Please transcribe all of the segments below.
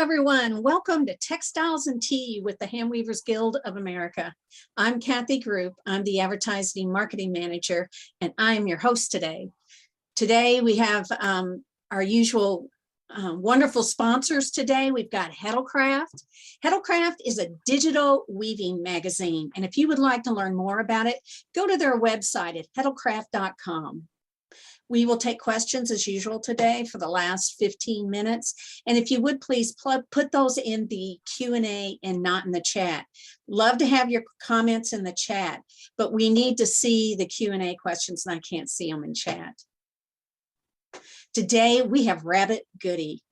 everyone. Welcome to Textiles and Tea with the Handweavers Guild of America. I'm Kathy Group. I'm the Advertising Marketing Manager, and I am your host today. Today, we have our usual wonderful sponsors today. We've got Heddlecraft. Heddlecraft is a digital weaving magazine, and if you would like to learn more about it, go to their website at heddlecraft.com. We will take questions as usual today for the last 15 minutes. And if you would please put those in the Q&A and not in the chat. Love to have your comments in the chat, but we need to see the Q&A questions and I can't see them in chat. Today we have Rabbit Goody.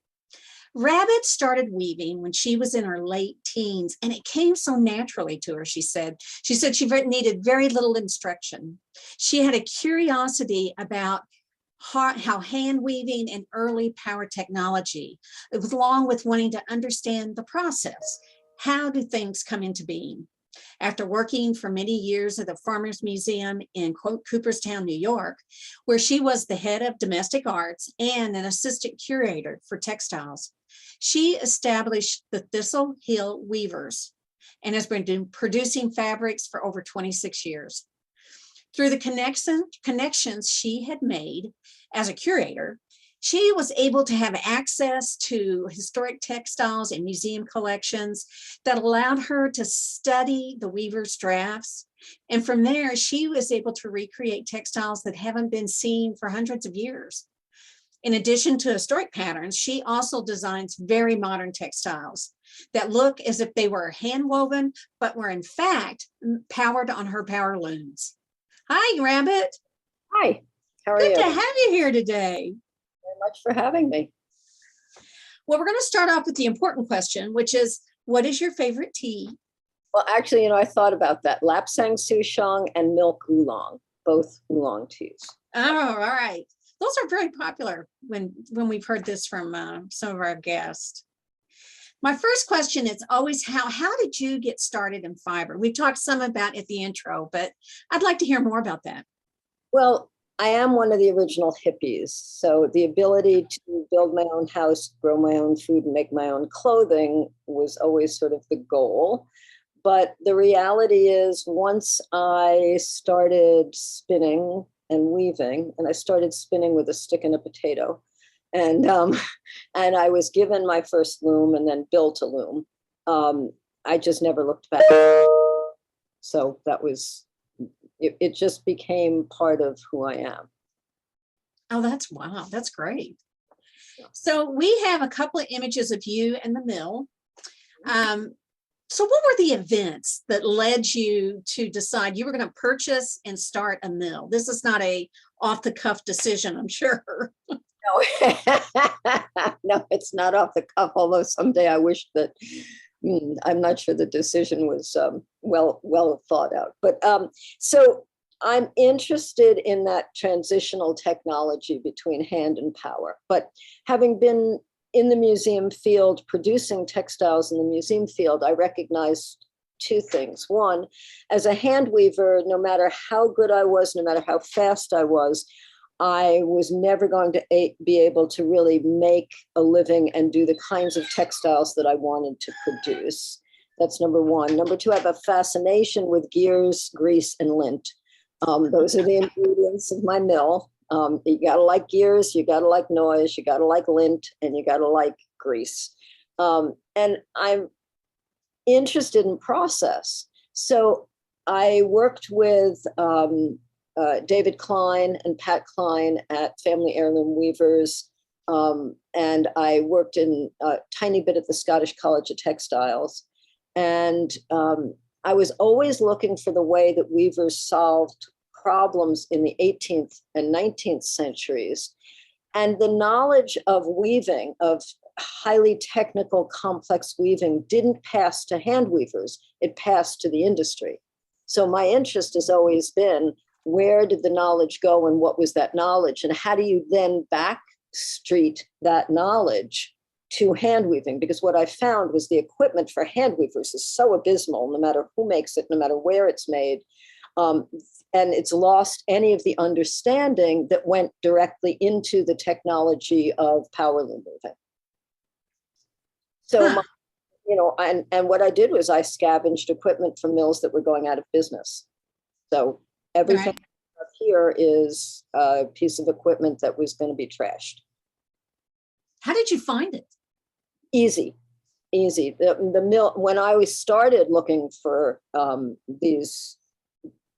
Rabbit started weaving when she was in her late teens, and it came so naturally to her, she said. She said she needed very little instruction. She had a curiosity about how hand weaving and early power technology, along with wanting to understand the process. How do things come into being? After working for many years at the Farmers Museum in Cooperstown, New York, where she was the head of domestic arts and an assistant curator for textiles, she established the Thistle Hill Weavers and has been producing fabrics for over 26 years. Through the connections she had made as a curator, she was able to have access to historic textiles and museum collections that allowed her to study the weaver's drafts. And from there, she was able to recreate textiles that haven't been seen for hundreds of years. In addition to historic patterns, she also designs very modern textiles that look as if they were hand woven, but were in fact powered on her power looms. Hi, Rabbit. Hi, how are you? Good to have you here today. Very much for having me. Well, we're going to start off with the important question, which is, what is your favorite tea? Well, actually, I thought about that. Lapsang Souchong and milk oolong, both oolong teas. Oh, all right. Those are very popular when we've heard this from some of our guests. My first question is always, how did you get started in fiber? We talked some about it at the intro, but I'd like to hear more about that. Well, I am one of the original hippies. So the ability to build my own house, grow my own food, and make my own clothing was always sort of the goal. But the reality is, once I started spinning and weaving, and I started spinning with a stick and a potato, and I was given my first loom and then built a loom. I just never looked back. So that was, it just became part of who I am. Oh, wow, that's great. So we have a couple of images of you and the mill. So what were the events that led you to decide you were going to purchase and start a mill? This is not a off-the-cuff decision, I'm sure. No. No, it's not off the cuff, although someday I wish that, I'm not sure the decision was well thought out. But so I'm interested in that transitional technology between hand and power. But having been in the museum field, producing textiles in the museum field, I recognized two things. One, as a hand weaver, no matter how good I was, no matter how fast I was never going to be able to really make a living and do the kinds of textiles that I wanted to produce. That's number one. Number two, I have a fascination with gears, grease, and lint. Those are the ingredients of my mill. You gotta like gears, you gotta like noise, you gotta like lint, and you gotta like grease. And I'm interested in process. So I worked with David Klein and Pat Klein at Family Heirloom Weavers. And I worked in a tiny bit at the Scottish College of Textiles. And I was always looking for the way that weavers solved problems in the 18th and 19th centuries. And the knowledge of weaving, of highly technical, complex weaving, didn't pass to hand weavers. It passed to the industry. So my interest has always been, where did the knowledge go and what was that knowledge? And how do you then backstreet that knowledge to hand weaving? Because what I found was the equipment for hand weavers is so abysmal, no matter who makes it, no matter where it's made. And it's lost any of the understanding that went directly into the technology of power loom weaving. So, Huh. and what I did was I scavenged equipment from mills that were going out of business. So everything Right. up here is a piece of equipment that was going to be trashed. How did you find it? Easy. The mill, when I started looking for these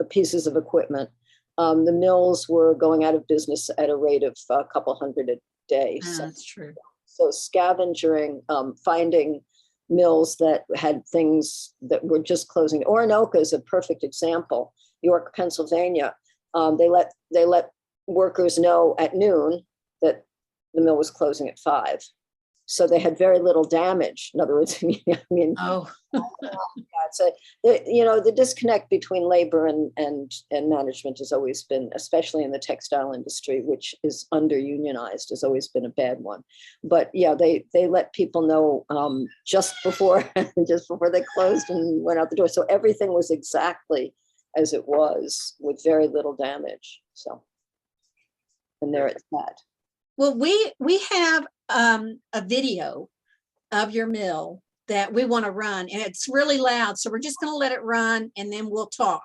pieces of equipment, the mills were going out of business at a rate of a couple hundred a day. That's true. So scavenging, finding mills that had things that were just closing. Orinoco is a perfect example. York, Pennsylvania, they let workers know at noon that the mill was closing at 5. So they had very little damage. In other words, I mean, Oh, so the disconnect between labor and management has always been, especially in the textile industry, which is under unionized, has always been a bad one. But yeah, they let people know just before they closed and went out the door. So everything was exactly as it was with very little damage. So, and there it's at. well, we have a video of your mill that we want to run, and it's really loud. So we're just going to let it run and then we'll talk.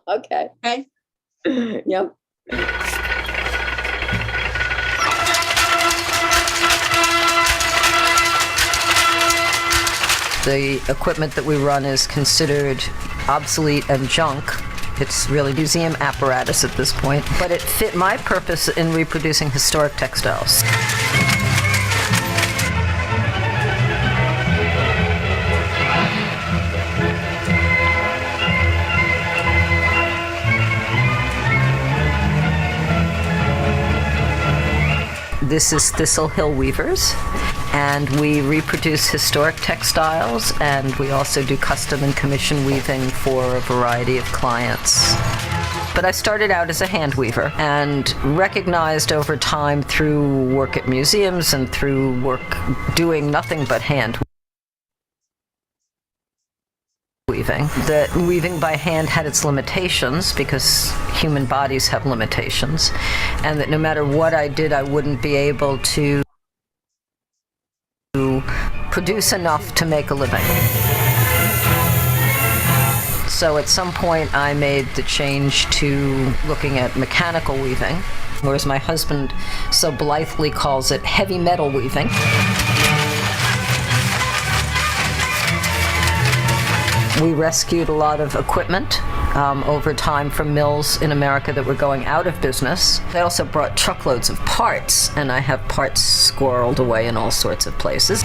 Okay. Okay. Yep. The equipment that we run is considered obsolete and junk. It's really museum apparatus at this point, but it fit my purpose in reproducing historic textiles. This is Thistle Hill Weavers, and we reproduce historic textiles, and we also do custom and commission weaving for a variety of clients. But I started out as a hand weaver and recognized over time through work at museums and through work doing nothing but hand weaving, that weaving by hand had its limitations because human bodies have limitations, and that no matter what I did, I wouldn't be able to produce enough to make a living. So at some point I made the change to looking at mechanical weaving, or as my husband so blithely calls it, heavy metal weaving. We rescued a lot of equipment over time from mills in America that were going out of business. They also brought truckloads of parts, and I have parts squirreled away in all sorts of places.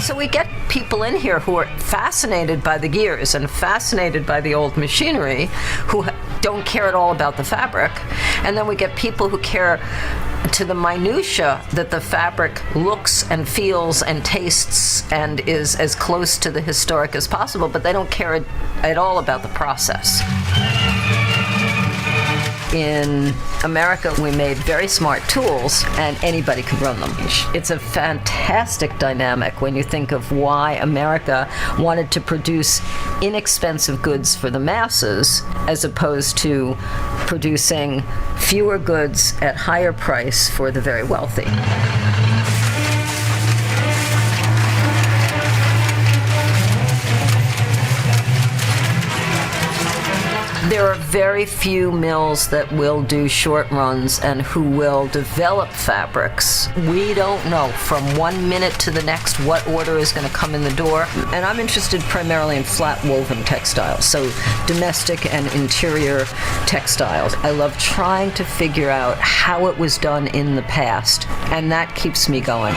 So we get people in here who are fascinated by the gears and fascinated by the old machinery, who don't care at all about the fabric. And then we get people who care to the minutia that the fabric looks and feels and tastes and is as close to the historic as possible, but they don't care at all about the process. In America, we made very smart tools, and anybody could run them. It's a fantastic dynamic when you think of why America wanted to produce inexpensive goods for the masses, as opposed to producing fewer goods at higher price for the very wealthy. There are very few mills that will do short runs and who will develop fabrics. We don't know from one minute to the next what order is going to come in the door. And I'm interested primarily in flat woven textiles, so domestic and interior textiles. I love trying to figure out how it was done in the past, and that keeps me going.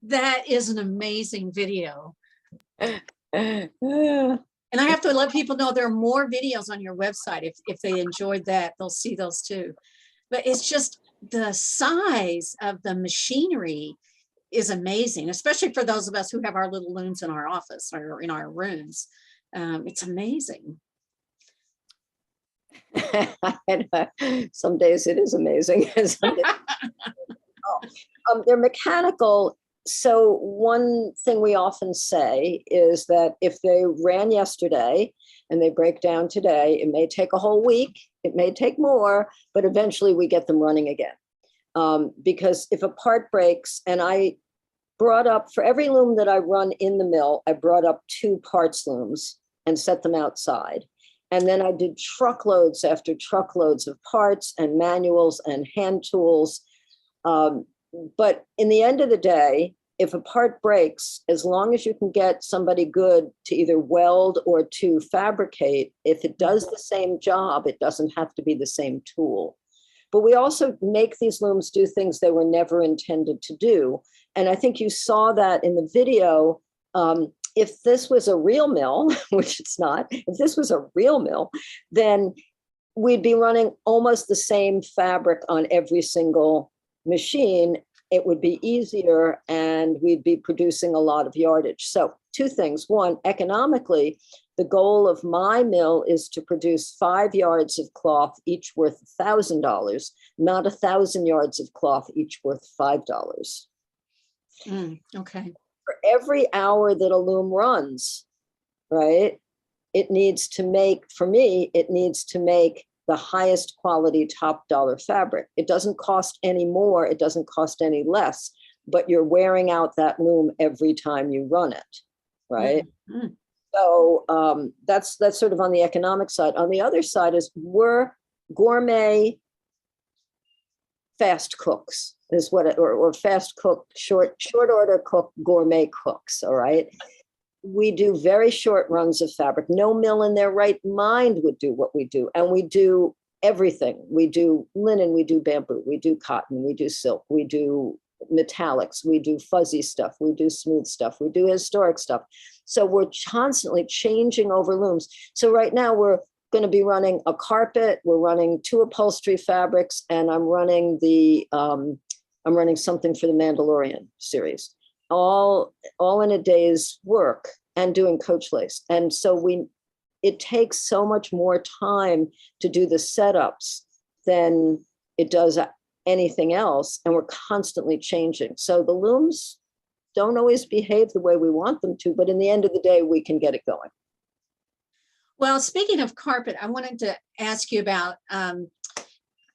That is an amazing video. And I have to let people know there are more videos on your website. If they enjoyed that, they'll see those too. But it's just the size of the machinery is amazing, especially for those of us who have our little looms in our office or in our rooms. It's amazing. Some days it is amazing. They're mechanical So one thing we often say is that if they ran yesterday and they break down today, it may take a whole week, it may take more, but eventually we get them running again. Because if a part breaks, and I brought up, for every loom that I run in the mill, I brought up 2 parts looms and set them outside. And then I did truckloads after truckloads of parts and manuals and hand tools. But in the end of the day, if a part breaks, as long as you can get somebody good to either weld or to fabricate, if it does the same job, it doesn't have to be the same tool. But we also make these looms do things they were never intended to do. And I think you saw that in the video. If this was a real mill, which it's not, if this was a real mill, then we'd be running almost the same fabric on every single machine. It would be easier and we'd be producing a lot of yardage. So 2 things. One, economically, the goal of my mill is to produce 5 yards of cloth, each worth $1,000, not 1,000 yards of cloth, each worth $5. Okay. For every hour that a loom runs, right, it needs to make, for me, it needs to make the highest quality top dollar fabric. It doesn't cost any more, it doesn't cost any less, but you're wearing out that loom every time you run it, right? Mm-hmm. So that's sort of on the economic side. On the other side is we're gourmet fast cooks, is what it, or fast cook, short order cook, gourmet cooks, all right? We do very short runs of fabric. No mill in their right mind would do what we do. And we do everything. We do linen, we do bamboo, we do cotton, we do silk, we do metallics, we do fuzzy stuff, we do smooth stuff, we do historic stuff. So we're constantly changing over looms. So right now we're going to be running a carpet, we're running 2 upholstery fabrics, and I'm running something for the Mandalorian series. All in a day's work, and doing coach lace. And so it takes so much more time to do the setups than it does anything else. And we're constantly changing. So the looms don't always behave the way we want them to, but in the end of the day, we can get it going. Well, speaking of carpet, I wanted to ask you about, I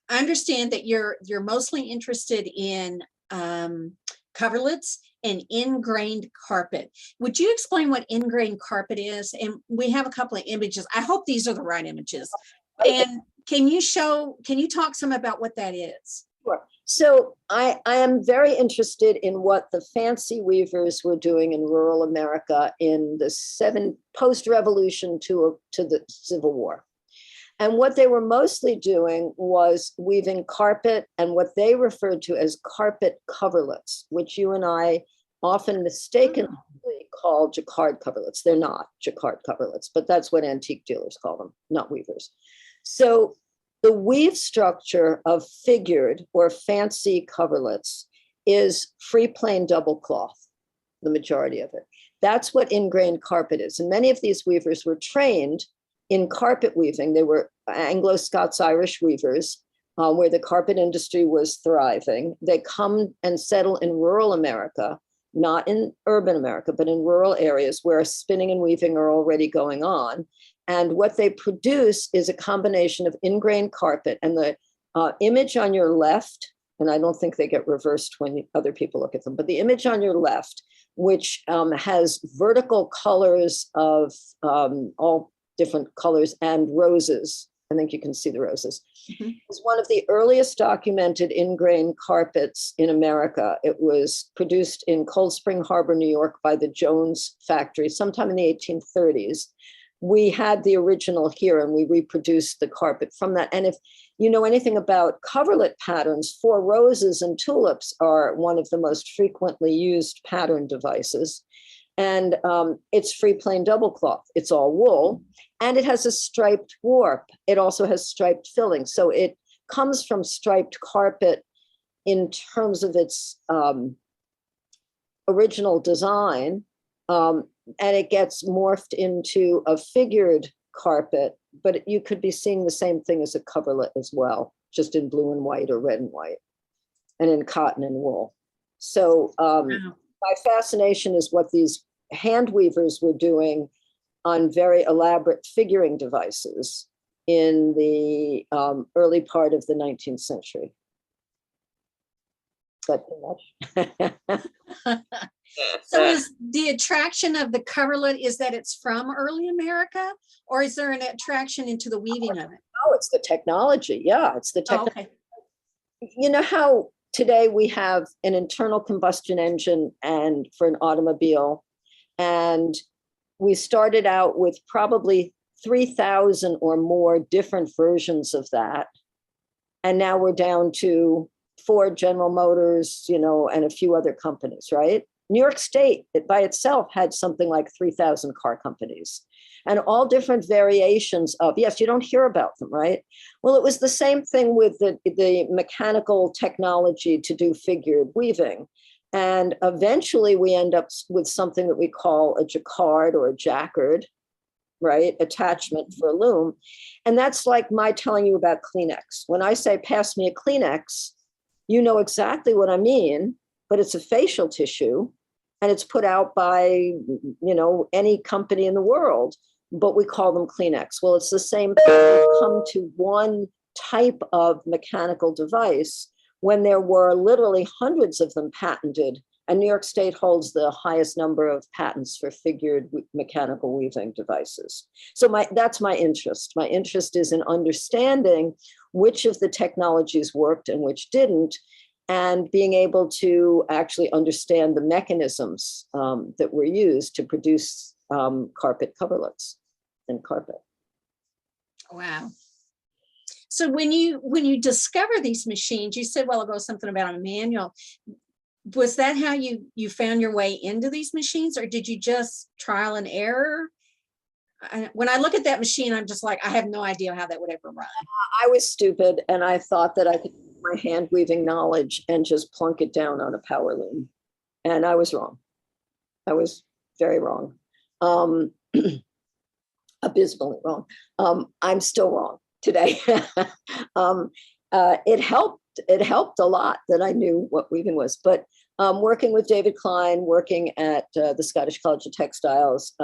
understand that you're mostly interested in coverlets and ingrained carpet. Would you explain what ingrained carpet is? And we have a couple of images. I hope these are the right images. And can you talk some about what that is? Sure. So I am very interested in what the fancy weavers were doing in rural America in the post-revolution to the Civil War. And what they were mostly doing was weaving carpet and what they referred to as carpet coverlets, which you and I often mistakenly call jacquard coverlets. They're not jacquard coverlets, but that's what antique dealers call them, not weavers. So the weave structure of figured or fancy coverlets is free plain double cloth, the majority of it. That's what ingrained carpet is. And many of these weavers were trained in carpet weaving. They were Anglo-Scots-Irish weavers, where the carpet industry was thriving. They come and settle in rural America, not in urban America, but in rural areas where spinning and weaving are already going on. And what they produce is a combination of ingrained carpet. And the image on your left, and I don't think they get reversed when other people look at them, but the image on your left, which has vertical colors of all different colors and roses. I think you can see the roses. Mm-hmm. It's one of the earliest documented ingrained carpets in America. It was produced in Cold Spring Harbor, New York by the Jones factory sometime in the 1830s. We had the original here and we reproduced the carpet from that. And if you know anything about coverlet patterns, 4 roses and tulips are one of the most frequently used pattern devices. And it's free plain double cloth. It's all wool, and it has a striped warp. It also has striped filling. So it comes from striped carpet in terms of its original design, and it gets morphed into a figured carpet, but you could be seeing the same thing as a coverlet as well, just in blue and white or red and white, and in cotton and wool. So wow. My fascination is what these hand weavers were doing on very elaborate figuring devices in the early part of the 19th century. Is that too much? So is the attraction of the coverlet is that it's from early America, or is there an attraction into the weaving of it? Oh, it's the technology. Yeah, it's the Oh, technology. okay. You know how today we have an internal combustion engine and for an automobile, and we started out with probably 3,000 or more different versions of that. And now we're down to Ford, General Motors, you know, and a few other companies, right? New York State, it by itself had something like 3,000 car companies and all different variations of, yes, you don't hear about them, right? Well, it was the same thing with the mechanical technology to do figured weaving. And eventually we end up with something that we call a jacquard or a jacquard, right? Attachment for a loom. And that's like my telling you about Kleenex. When I say, pass me a Kleenex, you know exactly what I mean, but it's a facial tissue and it's put out by, you know, any company in the world, but we call them Kleenex. Well, it's the same thing. We've come to one type of mechanical device when there were literally hundreds of them patented, and New York State holds the highest number of patents for figured mechanical weaving devices. So that's my interest. My interest is in understanding which of the technologies worked and which didn't, and being able to actually understand the mechanisms that were used to produce carpet coverlets and carpet. Wow. So when you discover these machines, you said a while ago something about a manual. Was that how you found your way into these machines, or did you just trial and error? When I look at that machine, I'm just like, I have no idea how that would ever run. I was stupid, and I thought that I could use my hand weaving knowledge and just plunk it down on a power loom. And I was wrong. I was very wrong. Abysmally wrong. I'm still wrong today. It helped a lot that I knew what weaving was, but working with David Klein, working at the Scottish College of Textiles,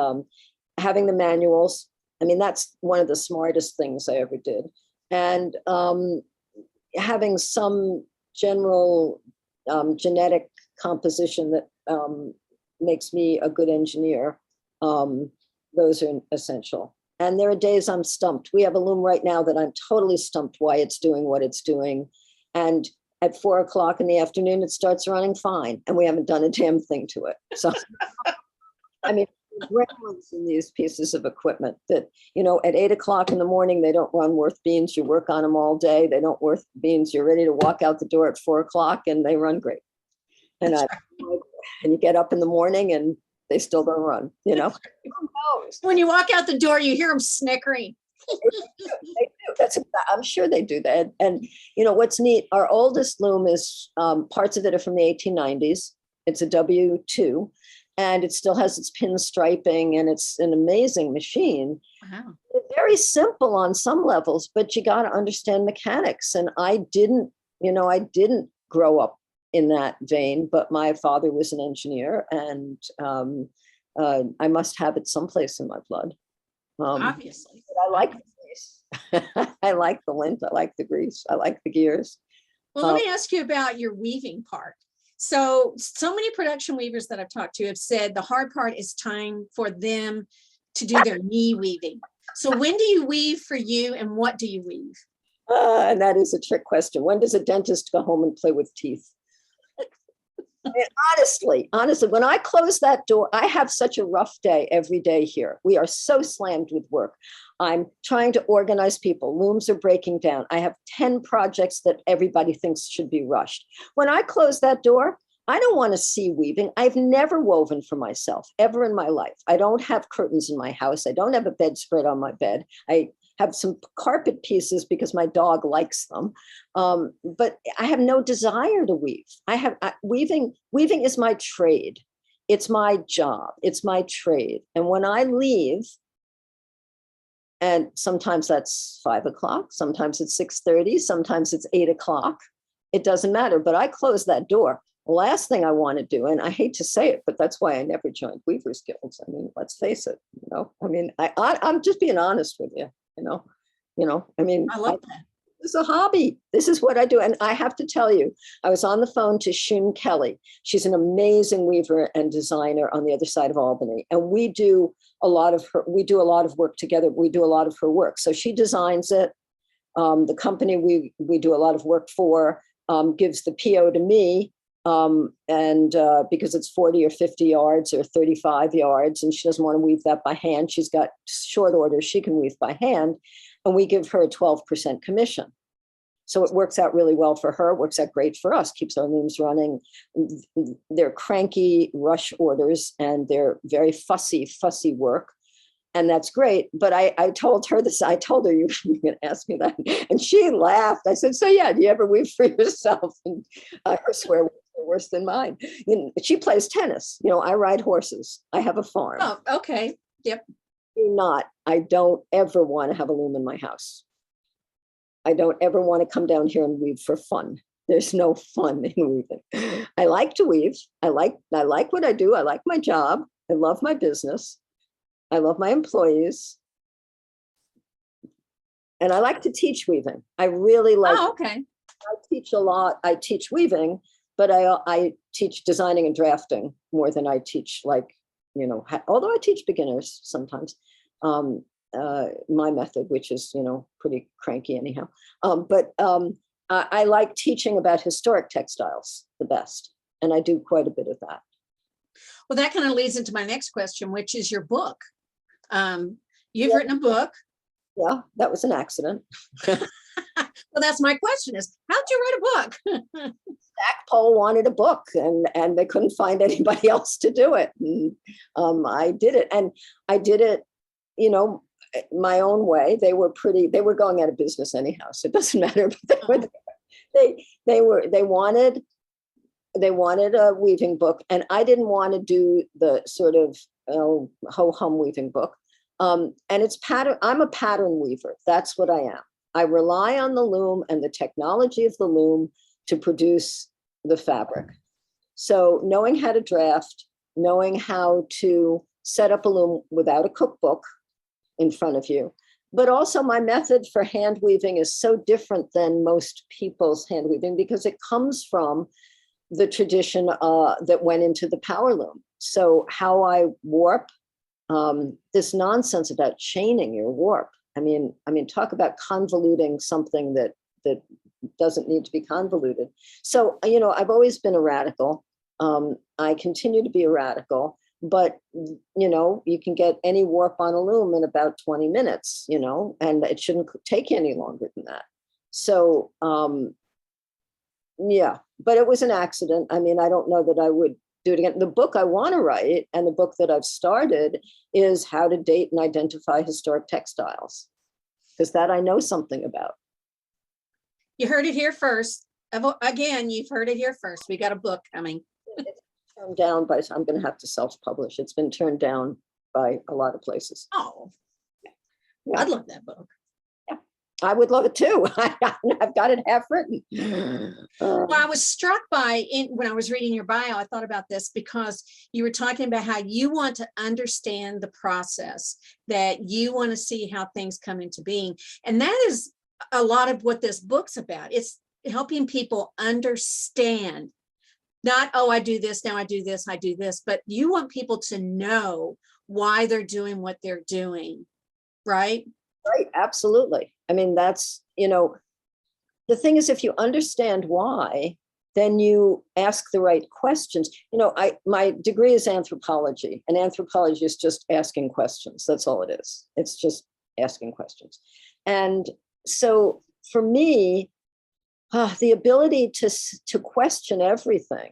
having the manuals. I mean, that's one of the smartest things I ever did. And having some general genetic composition that makes me a good engineer, those are essential. And there are days I'm stumped. We have a loom right now that I'm totally stumped why it's doing what it's doing. And at 4 o'clock in the afternoon, it starts running fine. And we haven't done a damn thing to it. So, I mean, gremlins in these pieces of equipment that, you know, at 8 o'clock in the morning, they don't run worth beans. You work on them all day. They don't worth beans. You're ready to walk out the door at 4 o'clock and they run great. And and you get up in the morning and they still don't run, you know. When you walk out the door, you hear them snickering. They do. I'm sure they do that. And you know what's neat? Our oldest loom is parts of it are from the 1890s. It's a W2, and it still has its pin striping, and it's an amazing machine. Wow. It's very simple on some levels, but you got to understand mechanics. And I didn't grow up in that vein, but my father was an engineer, and I must have it someplace in my blood. Obviously. I like the grease. I like the lint. I like the grease. I like the gears. Well, let me ask you about your weaving part. So many production weavers that I've talked to have said the hard part is time for them to do their knee weaving. So when do you weave for you, and what do you weave? And that is a trick question. When does a dentist go home and play with teeth? I mean, honestly, when I close that door, I have such a rough day every day here. We are so slammed with work. I'm trying to organize people. Looms are breaking down. I have 10 projects that everybody thinks should be rushed. When I close that door, I don't want to see weaving. I've never woven for myself ever in my life. I don't have curtains in my house. I don't have a bedspread on my bed. I have some carpet pieces because my dog likes them. But I have no desire to weave. Weaving is my trade. It's my job. It's my trade. And when I leave, and sometimes that's 5 o'clock, sometimes it's 6:30, sometimes it's 8 o'clock. It doesn't matter, but I close that door. last thing I want to do, and I hate to say it, but that's why I never joined Weavers Guilds. I mean, let's face it, I mean, I'm just being honest with you, I mean, I love that. it's a hobby. This is what I do. And I have to tell you, I was on the phone to Shun Kelly. She's an amazing weaver and designer on the other side of Albany. And we do a lot of work together. We do a lot of her work. So she designs it. The company we do a lot of work for gives the PO to me. And because it's 40 or 50 yards or 35 yards, and she doesn't want to weave that by hand. She's got short orders she can weave by hand. And we give her a 12% commission. So it works out really well for her, works out great for us, keeps our looms running. They're cranky rush orders and they're very fussy work. And that's great. But I told her this, I told her you were going to ask me that. And she laughed. I said, so yeah, do you ever weave for yourself? And her swear words are worse than mine. She plays tennis. I ride horses. I have a farm. Oh, okay. Yep. I don't ever want to have a loom in my house. I don't ever want to come down here and weave for fun. There's no fun in weaving. I like to weave. I like what I do. I like my job. I love my business. I love my employees. And I like to teach weaving. I really like. Oh, okay. I teach a lot. I teach weaving, but I teach designing and drafting more than I teach although I teach beginners sometimes, my method, which is, pretty cranky anyhow. But I like teaching about historic textiles the best. And I do quite a bit of that. Well, that kind of leads into my next question, which is your book. You've written a book. Yeah, that was an accident. Well, that's my question is, how'd you write a book? Stackpole wanted a book and they couldn't find anybody else to do it. And, I did it. And I did it, my own way. They were going out of business anyhow, so it doesn't matter. But they wanted a weaving book, and I didn't want to do the sort of ho-hum weaving book. And it's pattern. I'm a pattern weaver. That's what I am. I rely on the loom and the technology of the loom to produce the fabric. So knowing how to draft, knowing how to set up a loom without a cookbook in front of you. But also my method for hand weaving is so different than most people's hand weaving because it comes from the tradition that went into the power loom. So how I warp, this nonsense about chaining your warp. I mean, talk about convoluting something that doesn't need to be convoluted. So, I've always been a radical. I continue to be a radical, but, you can get any warp on a loom in about 20 minutes, and it shouldn't take any longer than that. So, yeah, but it was an accident. I mean, I don't know that I would do it again. The book I want to write and the book that I've started is How to Date and Identify Historic Textiles, because that I know something about. You heard it here first. Again, you've heard it here first. We got a book coming. It's turned down by, I'm going to have to self-publish. It's been turned down by a lot of places. Oh, Yeah. I'd love that book. I would love it too. I've got it half written. Well, I was struck by when I was reading your bio, I thought about this because you were talking about how you want to understand the process, that you want to see how things come into being. And that is a lot of what this book's about. It's helping people understand, not, oh, I do this, now I do this, I do this, but you want people to know why they're doing what they're doing, right? Right, absolutely. I mean, that's, the thing is, if you understand why, then you ask the right questions. My degree is anthropology, and anthropology is just asking questions. That's all it is. It's just asking questions. And so for me, the ability to question everything,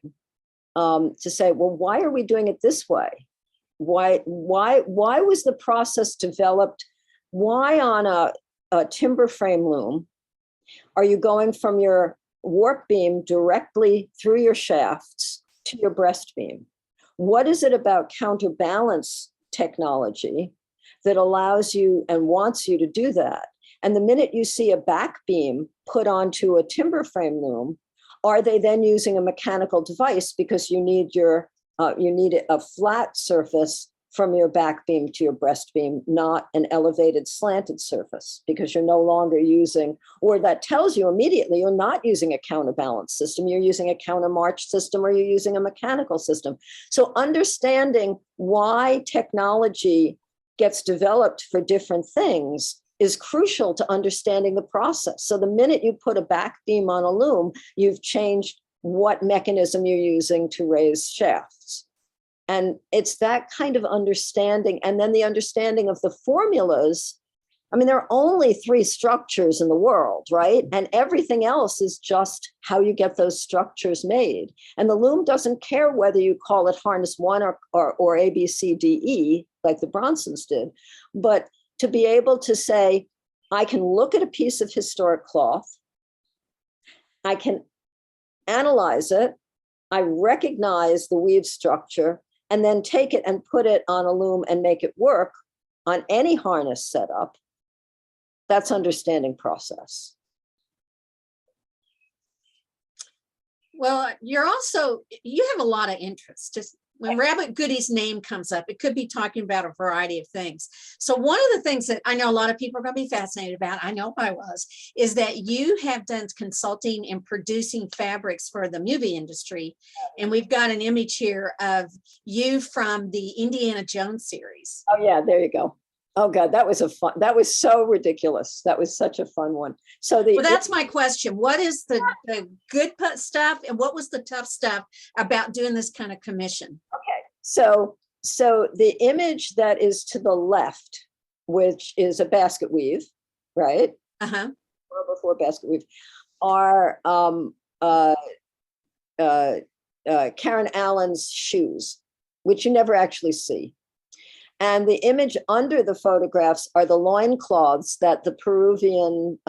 to say, well, why are we doing it this way? Why was the process developed? Why on a timber frame loom are you going from your warp beam directly through your shafts to your breast beam? What is it about counterbalance technology that allows you and wants you to do that? And the minute you see a back beam put onto a timber frame loom, Are they then using a mechanical device because you need a flat surface from your back beam to your breast beam, not an elevated slanted surface, because you're no longer using, or that tells you immediately you're not using a counterbalance system, you're using a countermarch system, or you're using a mechanical system. So understanding why technology gets developed for different things is crucial to understanding the process. So the minute you put a back beam on a loom, you've changed what mechanism you're using to raise shafts. And it's that kind of understanding. And then the understanding of the formulas. I mean, there are only 3 structures in the world, right? And everything else is just how you get those structures made. And the loom doesn't care whether you call it harness 1 or A, B, C, D, E, like the Bronsons did. But to be able to say, I can look at a piece of historic cloth, I can analyze it, I recognize the weave structure, and then take it and put it on a loom and make it work on any harness setup. That's understanding process. Well, you have a lot of interest. Just when Rabbit Goody's name comes up, it could be talking about a variety of things. So one of the things that I know a lot of people are going to be fascinated about, I know I was, is that you have done consulting and producing fabrics for the movie industry. And we've got an image here of you from the Indiana Jones series. Oh yeah, there you go. Oh God, that was so ridiculous. That was such a fun one. So well, that's my question. What is the good stuff and what was the tough stuff about doing this kind of commission? Okay, so the image that is to the left, which is a basket weave, right? Uh-huh. Or before basket weave, are Karen Allen's shoes, which you never actually see. And the image under the photographs are the loincloths that the Peruvian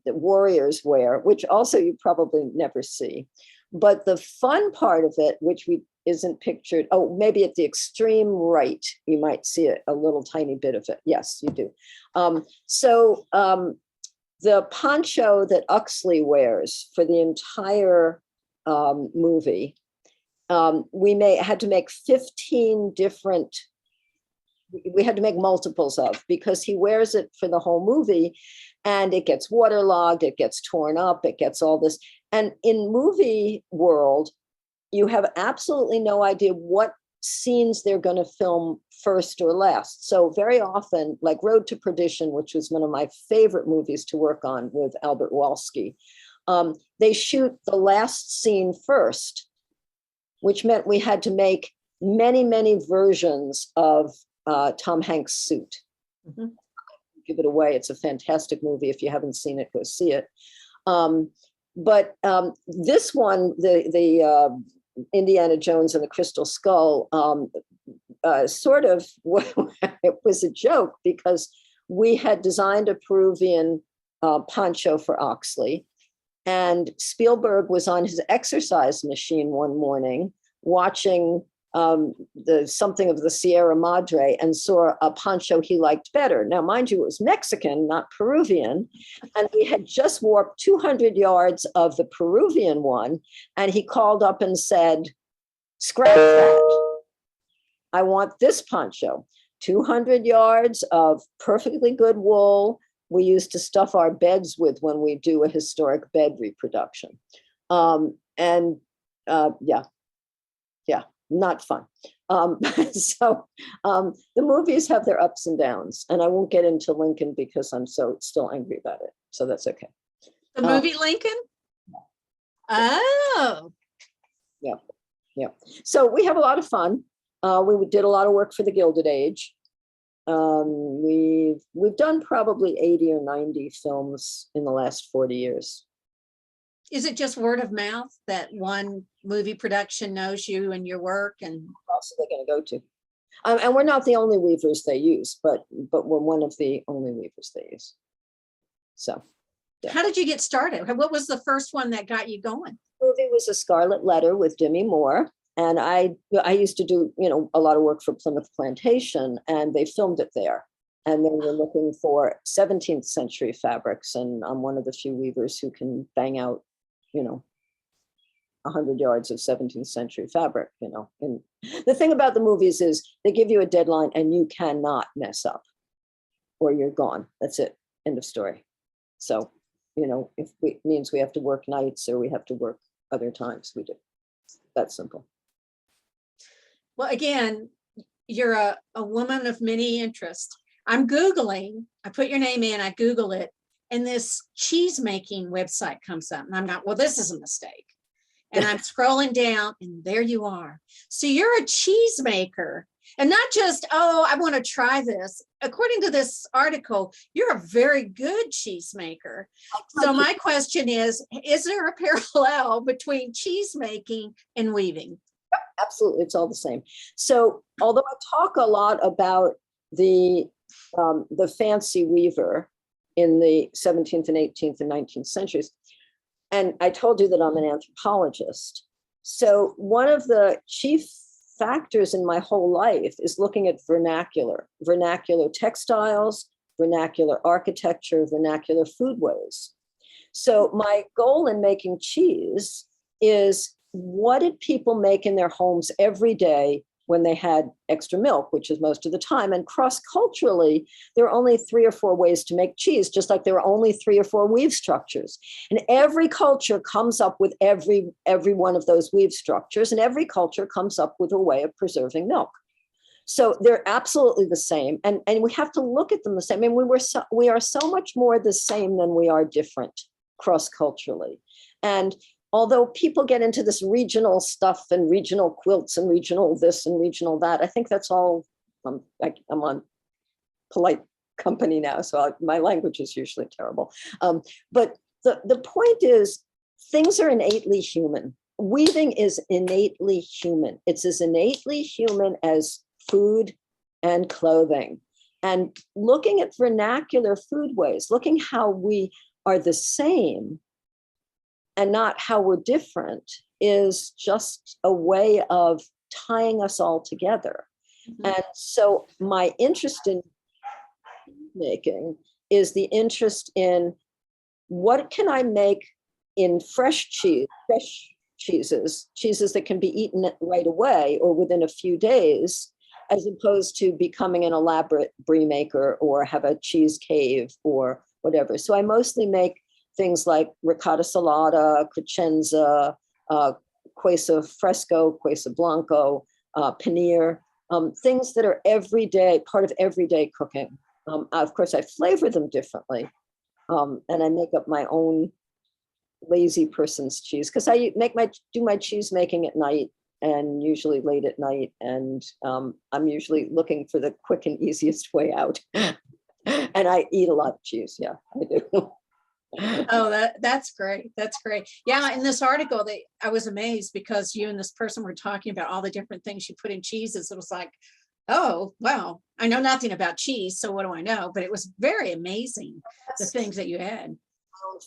warriors wear, which also you probably never see. But the fun part of it, which isn't pictured, oh, maybe at the extreme right, you might see a little tiny bit of it. Yes, you do. The poncho that Uxley wears for the entire movie, we had to make 15 different. We had to make multiples of, because he wears it for the whole movie and it gets waterlogged, it gets torn up, it gets all this. And in movie world, you have absolutely no idea what scenes they're going to film first or last. So very often, like Road to Perdition, which was one of my favorite movies to work on with Albert Walski, they shoot the last scene first, which meant we had to make many, many versions of Tom Hanks' suit. Mm-hmm. Give it away. It's a fantastic movie. If you haven't seen it, go see it. But this one, the Indiana Jones and the Crystal Skull, sort of, it was a joke because we had designed a Peruvian poncho for Oxley, and Spielberg was on his exercise machine one morning watching something of the Sierra Madre and saw a poncho he liked better. Now, mind you, it was Mexican, not Peruvian. And we had just warped 200 yards of the Peruvian one. And he called up and said, scrap that. I want this poncho. 200 yards of perfectly good wool. We used to stuff our beds with when we do a historic bed reproduction. Yeah. Not fun. The movies have their ups and downs, and I won't get into Lincoln because I'm still angry about it. So that's okay. The movie Lincoln? Oh. Yeah. So we have a lot of fun. We did a lot of work for the Gilded Age. We've done probably 80 or 90 films in the last 40 years. Is it just word of mouth that one movie production knows you and your work? And also they're going to go to. And we're not the only weavers they use, but we're one of the only weavers they use. So. Yeah. How did you get started? What was the first one that got you going? The movie was A Scarlet Letter with Demi Moore. And I used to do, a lot of work for Plymouth Plantation, and they filmed it there. And they were looking for 17th century fabrics. And I'm one of the few weavers who can bang out, 100 yards of 17th century fabric, you know. And the thing about the movies is they give you a deadline and you cannot mess up or you're gone. That's it. End of story. So, you know, if it means we have to work nights or we have to work other times, we do. That's simple. Well, again, you're a woman of many interests. I'm Googling, I put your name in, I Google it, and this cheese making website comes up. And I'm not, well, this is a mistake. And I'm scrolling down and there you are. So you're a cheese maker and not just, oh, I want to try this. According to this article, you're a very good cheese maker. So my question is there a parallel between cheese making and weaving? Absolutely, it's all the same. So although I talk a lot about the fancy weaver in the 17th and 18th and 19th centuries, and I told you that I'm an anthropologist. So one of the chief factors in my whole life is looking at vernacular textiles, vernacular architecture, vernacular foodways. So my goal in making cheese is, what did people make in their homes every day when they had extra milk, which is most of the time? And cross-culturally, there are only 3 or 4 ways to make cheese, just like there are only 3 or 4 weave structures. And every culture comes up with every one of those weave structures, and every culture comes up with a way of preserving milk. So they're absolutely the same. And we have to look at them the same. I mean, we are so much more the same than we are different cross-culturally. And although people get into this regional stuff and regional quilts and regional this and regional that, I think that's all, I'm on polite company now, so my language is usually terrible. But the point is, things are innately human. Weaving is innately human. It's as innately human as food and clothing. And looking at vernacular foodways, looking how we are the same and not how we're different, is just a way of tying us all together. Mm-hmm. And so my interest in making is the interest in, what can I make in fresh cheeses that can be eaten right away or within a few days, as opposed to becoming an elaborate brie maker or have a cheese cave or whatever. So I mostly make things like ricotta salata, crescenza, queso fresco, queso blanco, paneer, things that are everyday, part of everyday cooking. Of course, I flavor them differently, and I make up my own lazy person's cheese, because I do my cheese making at night, and usually late at night, and I'm usually looking for the quick and easiest way out. And I eat a lot of cheese. Yeah, I do. Oh, that's great. That's great. Yeah, in this article, I was amazed because you and this person were talking about all the different things you put in cheeses. It was like, oh, wow, I know nothing about cheese, so what do I know? But it was very amazing, the things that you had.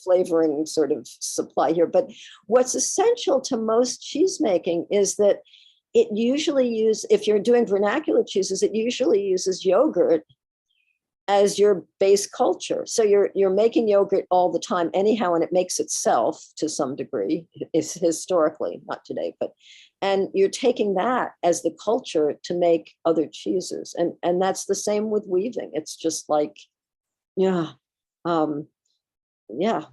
Flavoring sort of supply here. But what's essential to most cheese making is that it usually if you're doing vernacular cheeses, it usually uses yogurt as your base culture. So you're making yogurt all the time anyhow, and it makes itself to some degree, is historically, not today, and you're taking that as the culture to make other cheeses. And that's the same with weaving. It's just like, yeah. Yeah.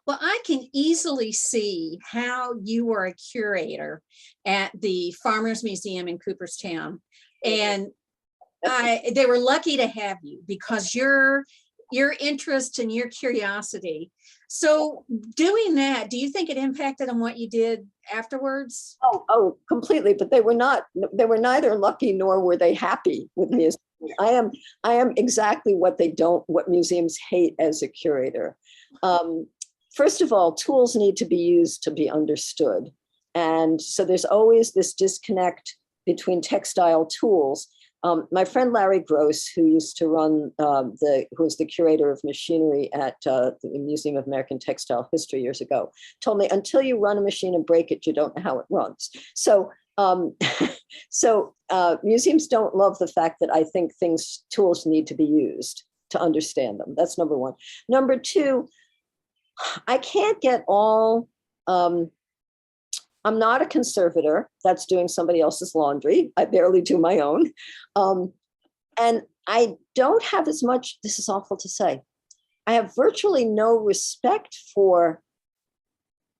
Well, I can easily see how you were a curator at the Farmers Museum in Cooperstown. And they were lucky to have you because your interest and your curiosity. So doing that, do you think it impacted on what you did afterwards? Oh, completely. But they were neither lucky nor were they happy with me. I am exactly what museums hate as a curator. First of all, tools need to be used to be understood. And so there's always this disconnect between textile tools. My friend Larry Gross, who used to run who was the curator of machinery at the Museum of American Textile History years ago, told me, until you run a machine and break it, you don't know how it runs. So museums don't love the fact that I think tools need to be used to understand them. That's number one. Number two, I can't get all I'm not a conservator that's doing somebody else's laundry. I barely do my own. And I don't have as much, this is awful to say, I have virtually no respect for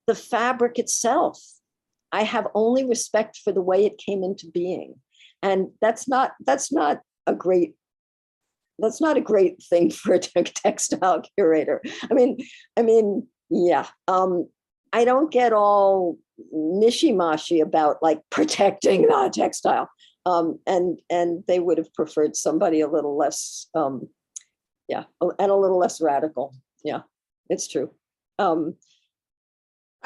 the fabric itself. I have only respect for the way it came into being. And that's not a great thing for a textile curator. I mean, yeah. I don't get all mishy-mashy about like protecting the textile. And they would have preferred somebody a little less, and a little less radical. Yeah, it's true. I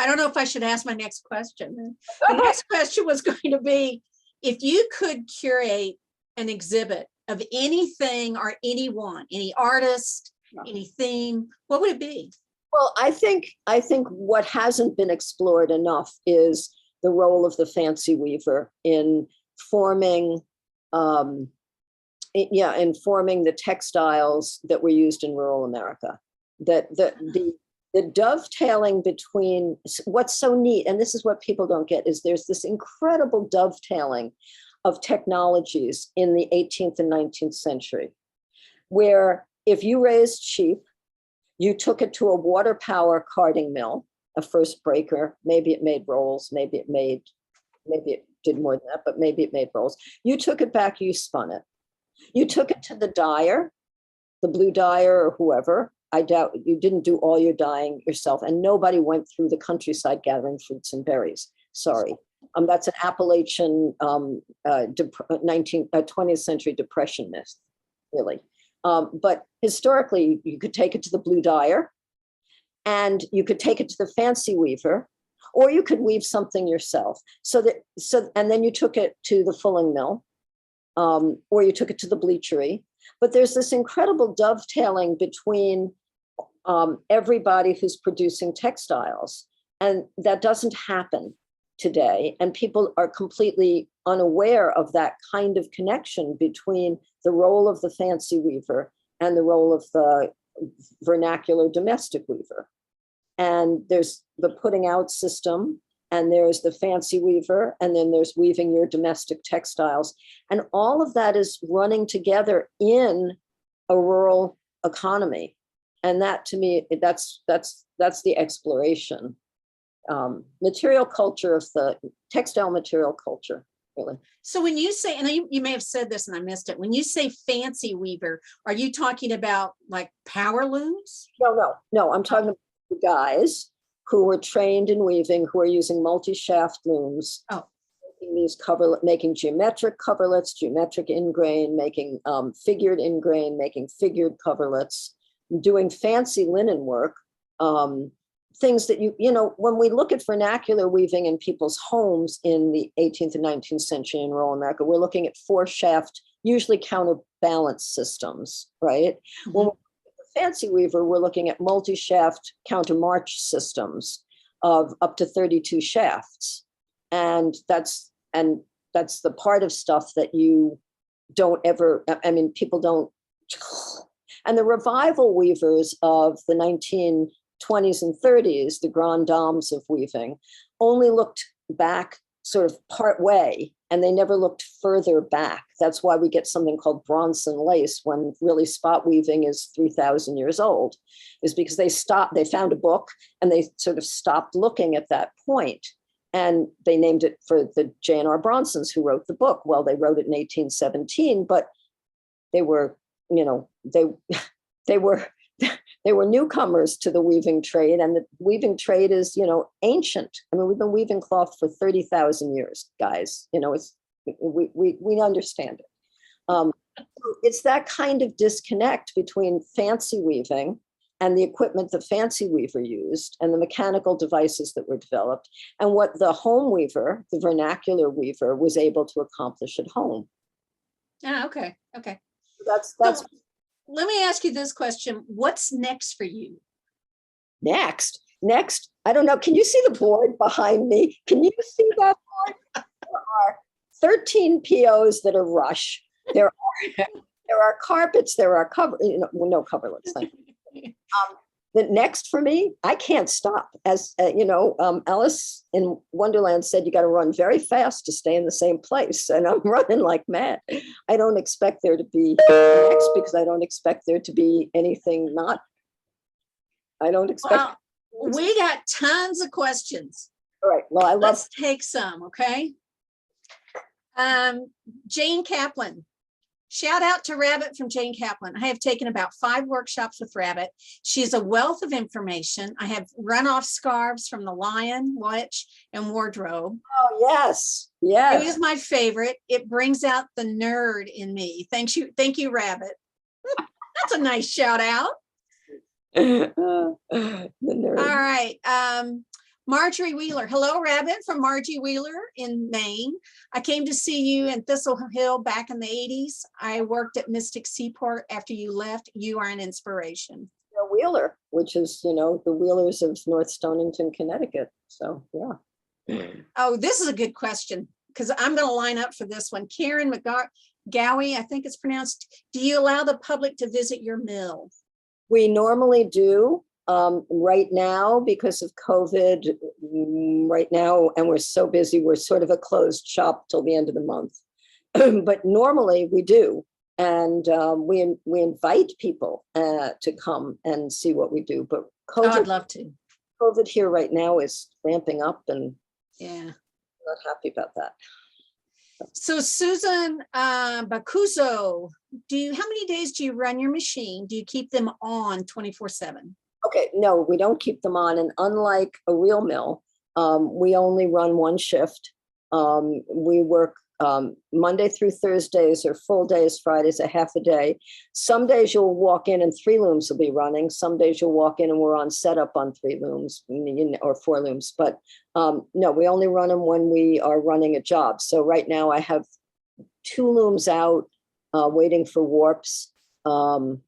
don't know if I should ask my next question. The next question was going to be, if you could curate an exhibit of anything or anyone, any artist, any theme, what would it be? Well, I think what hasn't been explored enough is the role of the fancy weaver in forming, in forming the textiles that were used in rural America. That the dovetailing between what's so neat, and this is what people don't get, is there's this incredible dovetailing of technologies in the 18th and 19th century, where if you raised sheep, you took it to a water power carding mill, a first breaker, maybe it made rolls, maybe it did more than that, but maybe it made rolls. You took it back, you spun it. You took it to the dyer, the blue dyer or whoever. I doubt you didn't do all your dyeing yourself, and nobody went through the countryside gathering fruits and berries. Sorry. That's an Appalachian 20th century depression myth, really. But historically, you could take it to the blue dyer, and you could take it to the fancy weaver, or you could weave something yourself. And then you took it to the fulling mill, or you took it to the bleachery. But there's this incredible dovetailing between everybody who's producing textiles, and that doesn't happen today. And people are completely unaware of that kind of connection between the role of the fancy weaver and the role of the vernacular domestic weaver. And there's the putting out system, and there's the fancy weaver, and then there's weaving your domestic textiles. And all of that is running together in a rural economy. And that, to me, that's the exploration. Material culture of the textile material culture, really. So when you say, and you may have said this and I missed it, when you say fancy weaver, are you talking about like power looms? No, I'm talking about the guys who were trained in weaving, who are using multi-shaft looms, making geometric coverlets, geometric ingrain, making figured ingrain, making figured coverlets, doing fancy linen work, things that when we look at vernacular weaving in people's homes in the 18th and 19th century in rural America, we're looking at 4-shaft, usually counterbalance systems, right? Mm-hmm. When we're fancy weaver, we're looking at multi-shaft countermarch systems of up to 32 shafts. And that's the part of stuff that you don't ever, people don't. And the revival weavers of the 1920s and 30s, the grand dames of weaving, only looked back sort of part way, and they never looked further back. That's why we get something called Bronson lace, when really spot weaving is 3,000 years old, is because they found a book and they sort of stopped looking at that point. And they named it for the J&R Bronsons who wrote the book. Well, they wrote it in 1817, but they were, they were newcomers to the weaving trade, and the weaving trade is, ancient. We've been weaving cloth for 30,000 years, guys. We understand it. It's that kind of disconnect between fancy weaving and the equipment the fancy weaver used and the mechanical devices that were developed, and what the home weaver, the vernacular weaver, was able to accomplish at home. Okay. That's. Let me ask you this question. What's next for you? Next, I don't know. Can you see the board behind me? Can you see that board? There are 13 POs that are rush. There are carpets, there are no coverlets. the next for me, I can't stop. As Alice in Wonderland said, you got to run very fast to stay in the same place. And I'm running like mad. I don't expect there to be next because I don't expect there to be anything not. I don't expect. Well, we got tons of questions. All right. Well, I love. Let's take some, okay? Jane Kaplan. Shout out to Rabbit from Jane Kaplan. I have taken about 5 workshops with Rabbit. She is a wealth of information. I have run-off scarves from the Lion, Witch, and Wardrobe. Oh, yes. Yes. It is my favorite. It brings out the nerd in me. Thank you, Rabbit. That's a nice shout out. The nerd. All right. Marjorie Wheeler. Hello, Rabbit from Margie Wheeler in Maine. I came to see you in Thistle Hill back in the 80s. I worked at Mystic Seaport after you left. You are an inspiration. You're a Wheeler, which is, the Wheelers of North Stonington, Connecticut. So, yeah. Oh, this is a good question because I'm going to line up for this one. Karen McGowie, I think it's pronounced. Do you allow the public to visit your mill? We normally do. Right now, because of COVID, right now, and we're so busy, we're sort of a closed shop till the end of the month. But normally we do, and we invite people to come and see what we do. But COVID, I'd love to. COVID here right now is ramping up, and yeah, not happy about that. So Susan Bacuso, how many days do you run your machine? Do you keep them on 24/7? Okay, no, we don't keep them on. And unlike a real mill, we only run one shift. We work Monday through Thursdays or full days, Fridays, a half a day. Some days you'll walk in and 3 looms will be running. Some days you'll walk in and we're on setup on 3 looms or 4 looms. But no, we only run them when we are running a job. So right now I have 2 looms out waiting for warps. And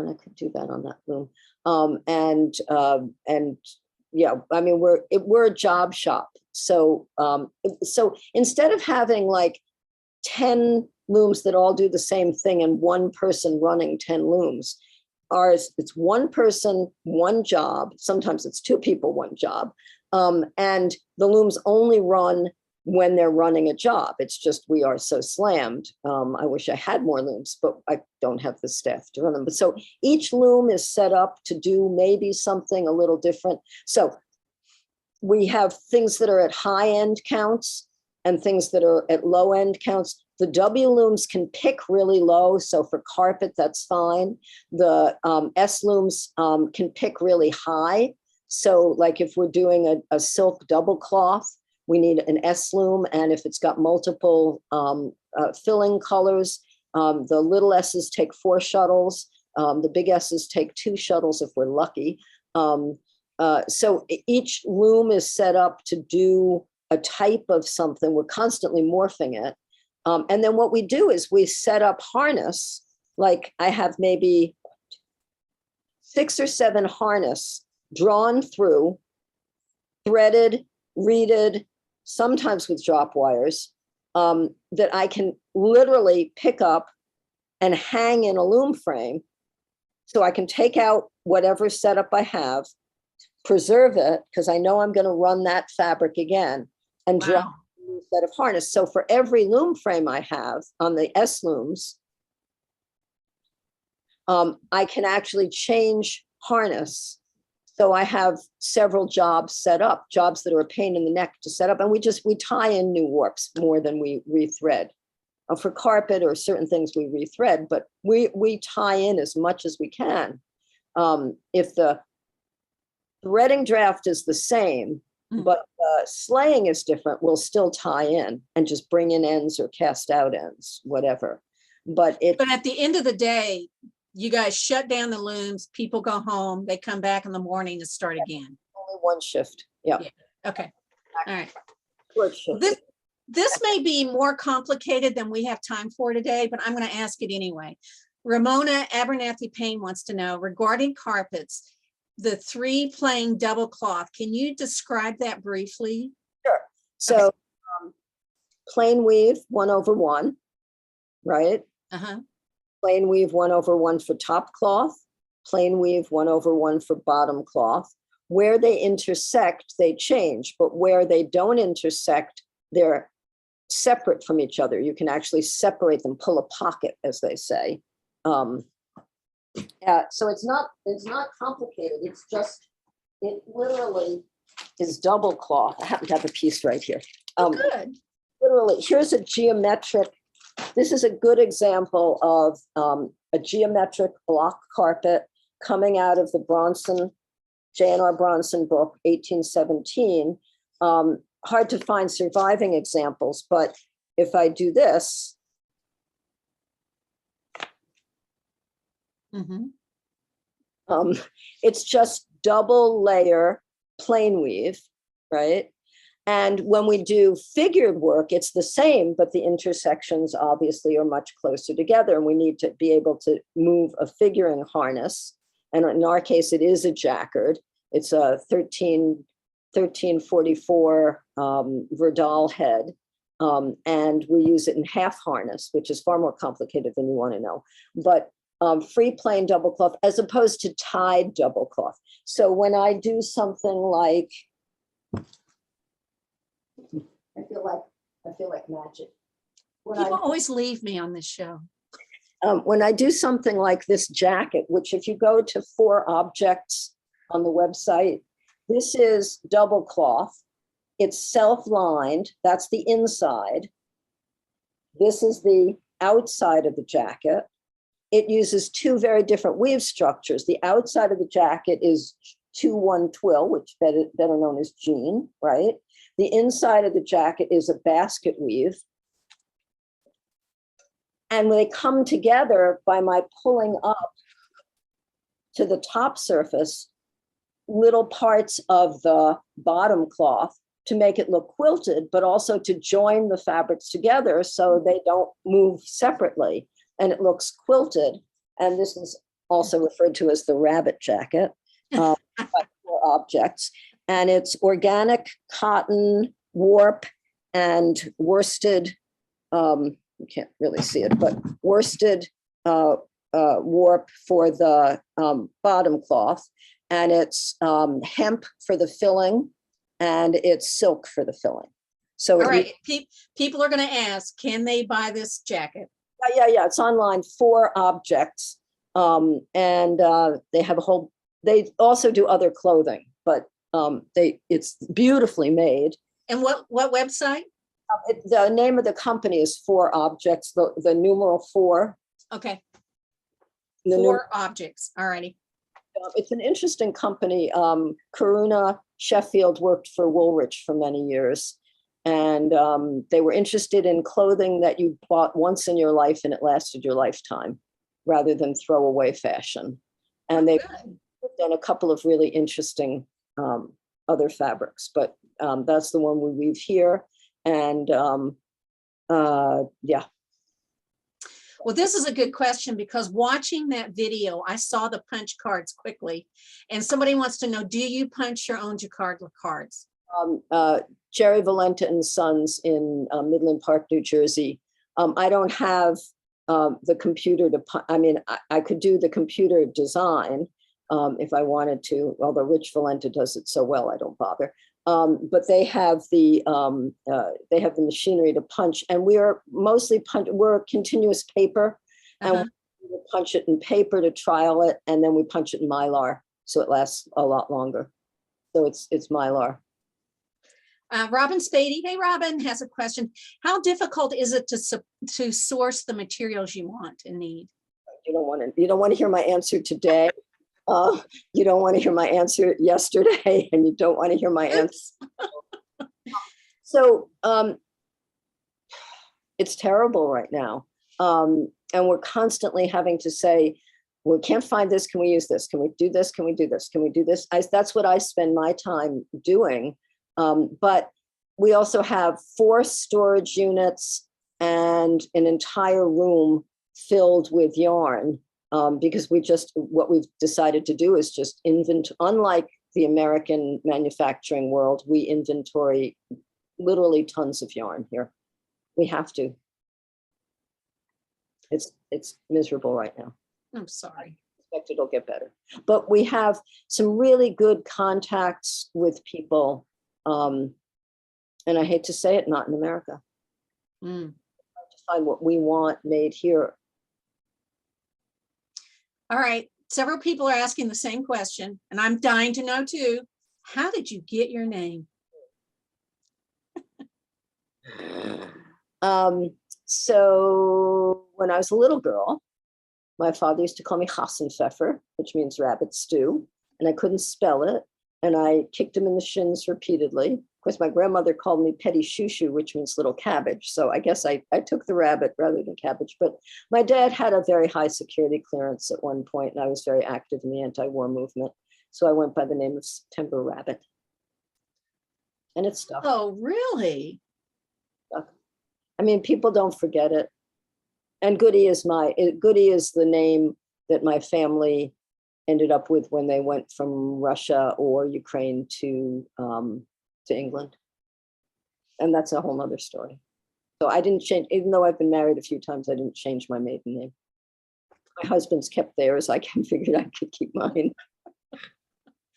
I could do that on that loom. And yeah, I mean, we're a job shop. So, so instead of having like 10 looms that all do the same thing and one person running 10 looms, ours, it's one person, one job. Sometimes it's 2 people, one job. And the looms only run when they're running a job. It's just, we are so slammed. I wish I had more looms, but I don't have the staff to run them. But so each loom is set up to do maybe something a little different. So we have things that are at high end counts and things that are at low end counts. The W looms can pick really low. So for carpet, that's fine. The S looms can pick really high. So like if we're doing a silk double cloth, we need an S loom, and if it's got multiple filling colors, the little S's take 4 shuttles, the big S's take 2 shuttles if we're lucky. So each loom is set up to do a type of something. We're constantly morphing it. And then what we do is we set up harness, like I have maybe 6 or 7 harness drawn through, threaded, reeded, sometimes with drop wires, that I can literally pick up and hang in a loom frame. So I can take out whatever setup I have, preserve it, because I know I'm going to run that fabric again, and drop a new set of harness. So for every loom frame I have on the S looms, I can actually change harness. So I have several jobs set up, jobs that are a pain in the neck to set up. And we tie in new warps more than we rethread. For carpet or certain things we rethread, but we tie in as much as we can. If the threading draft is the same, but slaying is different, we'll still tie in and just bring in ends or cast out ends, whatever. But at the end of the day, you guys shut down the looms, people go home, they come back in the morning to start again. Only one shift. Yeah. Okay. All right. Short shift. This may be more complicated than we have time for today, but I'm going to ask it anyway. Ramona Abernathy Payne wants to know, regarding carpets, the 3 plain double cloth, can you describe that briefly? Sure. So okay. Plain weave 1/1, right? Uh-huh. Plain weave 1/1 for top cloth, plain weave 1/1 for bottom cloth. Where they intersect, they change, but where they don't intersect, they're separate from each other. You can actually separate them, pull a pocket, as they say. So it's not complicated. It's just, it literally is double cloth. I happen to have a piece right here. Good. Literally, here's a geometric, this is a good example of a geometric block carpet coming out of the Bronson, J&R Bronson book, 1817. Hard to find surviving examples, but if I do this, it's just double layer plain weave, right? And when we do figured work, it's the same, but the intersections obviously are much closer together, and we need to be able to move a figuring harness. And in our case, it is a jacquard. It's a 1344 Verdal head. And we use it in half harness, which is far more complicated than you want to know. But free plain double cloth as opposed to tied double cloth. So when I do something like, I feel like magic. People always leave me on this show. When I do something like this jacket, which if you go to 4 objects on the website, this is double cloth. It's self-lined. That's the inside. This is the outside of the jacket. It uses 2 very different weave structures. The outside of the jacket is 2-1 twill, which better known as jean, right? The inside of the jacket is a basket weave. And they come together by my pulling up to the top surface little parts of the bottom cloth to make it look quilted, but also to join the fabrics together so they don't move separately and it looks quilted. And this is also referred to as the rabbit jacket, by 4 objects. And it's organic cotton, warp, and worsted, you can't really see it, but worsted warp for the bottom cloth. And it's hemp for the filling, and it's silk for the filling. So all right, people are going to ask, can they buy this jacket? Yeah, it's online, 4 objects. And they have a whole, they also do other clothing, but it's beautifully made. And what website? The name of the company is 4 objects, the numeral 4. Okay. The 4 objects. All righty. It's an interesting company. Karuna Sheffield worked for Woolrich for many years. And they were interested in clothing that you bought once in your life and it lasted your lifetime, rather than throwaway fashion. And they've done a couple of really interesting other fabrics, but that's the one we weave here. And yeah. Well, this is a good question because watching that video, I saw the punch cards quickly. And somebody wants to know, do you punch your own jacquard cards? Jerry Valenta and Sons in Midland Park, New Jersey. I don't have the computer to, I mean, I could do the computer design if I wanted to, although Rich Valenta does it so well, I don't bother. But they have the machinery to punch, and we are mostly we're continuous paper, and we punch it in paper to trial it, and then we punch it in Mylar, so it lasts a lot longer. So it's Mylar. Robin Spady, hey Robin, has a question. How difficult is it to source the materials you want and need? You don't want to hear my answer today. You don't want to hear my answer yesterday, and you don't want to hear my answer. So it's terrible right now. And we're constantly having to say, we can't find this. Can we use this? Can we do this? Can we do this? Can we do this? That's what I spend my time doing. But we also have 4 storage units and an entire room filled with yarn. Because what we've decided to do is just unlike the American manufacturing world, we inventory literally tons of yarn here. We have to. It's miserable right now. I'm sorry. expect it'll get better. But we have some really good contacts with people. And I hate to say it, not in America. Mm. To find what we want made here. All right. Several people are asking the same question, and I'm dying to know too. How did you get your name? So when I was a little girl, my father used to call me Hassenpfeffer, which means rabbit stew, and I couldn't spell it. And I kicked him in the shins repeatedly. Of course, my grandmother called me Petty Shushu, which means little cabbage. So I guess I took the rabbit rather than cabbage. But my dad had a very high security clearance at one point, and I was very active in the anti-war movement. So I went by the name of September Rabbit. And it stuck. Oh, really? I mean, people don't forget it. And Goody is the name that my family ended up with when they went from Russia or Ukraine to England. And that's a whole nother story. So I didn't change, even though I've been married a few times, I didn't change my maiden name. My husband's kept theirs. I figured I could keep mine.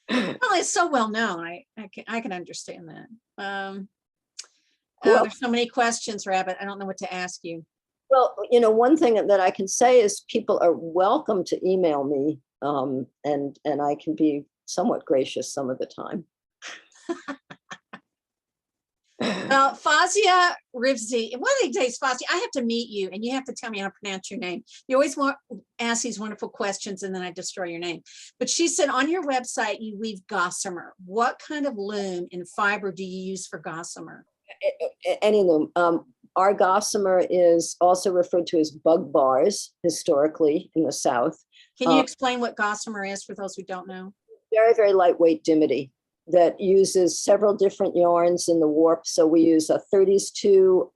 Well, it's so well known. I can understand that. Well, There's so many questions, Rabbit. I don't know what to ask you. Well, one thing that I can say is people are welcome to email me, and I can be somewhat gracious some of the time. Fazia Rivzi, one of these days, Fazia, I have to meet you and you have to tell me how to pronounce your name. You always ask these wonderful questions and then I destroy your name. But she said on your website, you weave gossamer. What kind of loom and fiber do you use for gossamer? Any loom. Our gossamer is also referred to as bug bars historically in the South. Can you explain what gossamer is for those who don't know? Very, very lightweight dimity that uses several different yarns in the warp. So we use a 30s 2,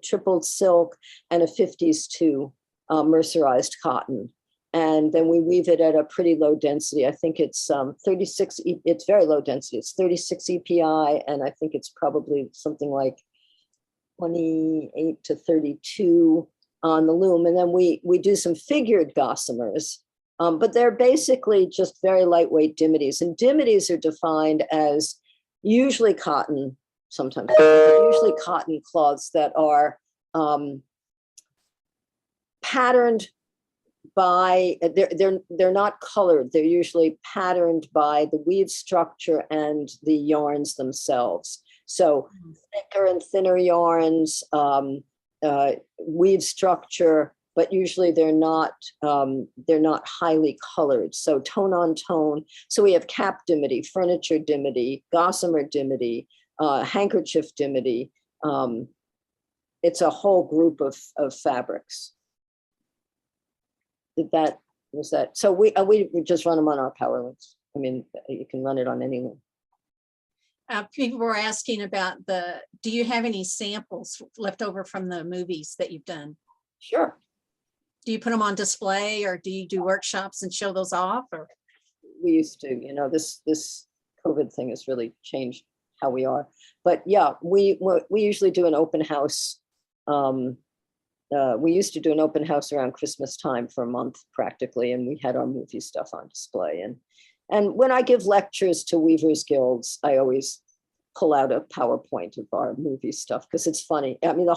tripled silk, and a 50s 2 mercerized cotton. And then we weave it at a pretty low density. I think it's 36, it's very low density. It's 36 EPI, and I think it's probably something like 28 to 32 on the loom. And then we do some figured gossamers, but they're basically just very lightweight dimities. And dimities are defined as usually cotton, sometimes, but usually cotton cloths that are patterned by, they're not colored. They're usually patterned by the weave structure and the yarns themselves. So thicker and thinner yarns, weave structure, but usually they're not highly colored. So tone on tone. So we have cap dimity, furniture dimity, gossamer dimity, handkerchief dimity. It's a whole group of fabrics. Was that? So we just run them on our power looms. I mean, you can run it on any loom. People were asking about do you have any samples left over from the movies that you've done? Sure. Do you put them on display or do you do workshops and show those off? Or we used to, this COVID thing has really changed how we are. But yeah, we usually do an open house. We used to do an open house around Christmas time for a month practically, and we had our movie stuff on display. And when I give lectures to Weavers Guilds, I always pull out a PowerPoint of our movie stuff because it's funny. I mean,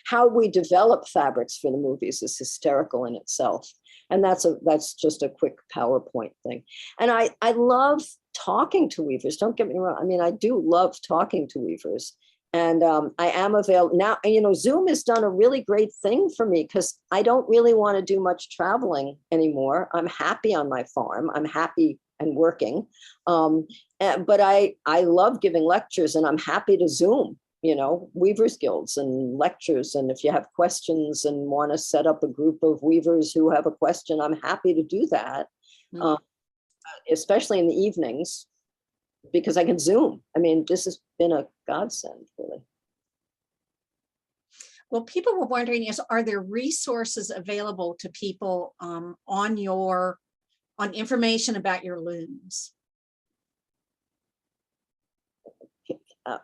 how we develop fabrics for the movies is hysterical in itself. And that's just a quick PowerPoint thing. And I love talking to weavers. Don't get me wrong. I mean, I do love talking to weavers. And I am available now. Zoom has done a really great thing for me because I don't really want to do much traveling anymore. I'm happy on my farm. I'm happy and working. But I love giving lectures and I'm happy to Zoom, Weavers Guilds and lectures. And if you have questions and want to set up a group of weavers who have a question, I'm happy to do that, especially in the evenings, because I can Zoom. I mean, this has been a godsend, really. Well, people were wondering, are there resources available to people on information about your looms?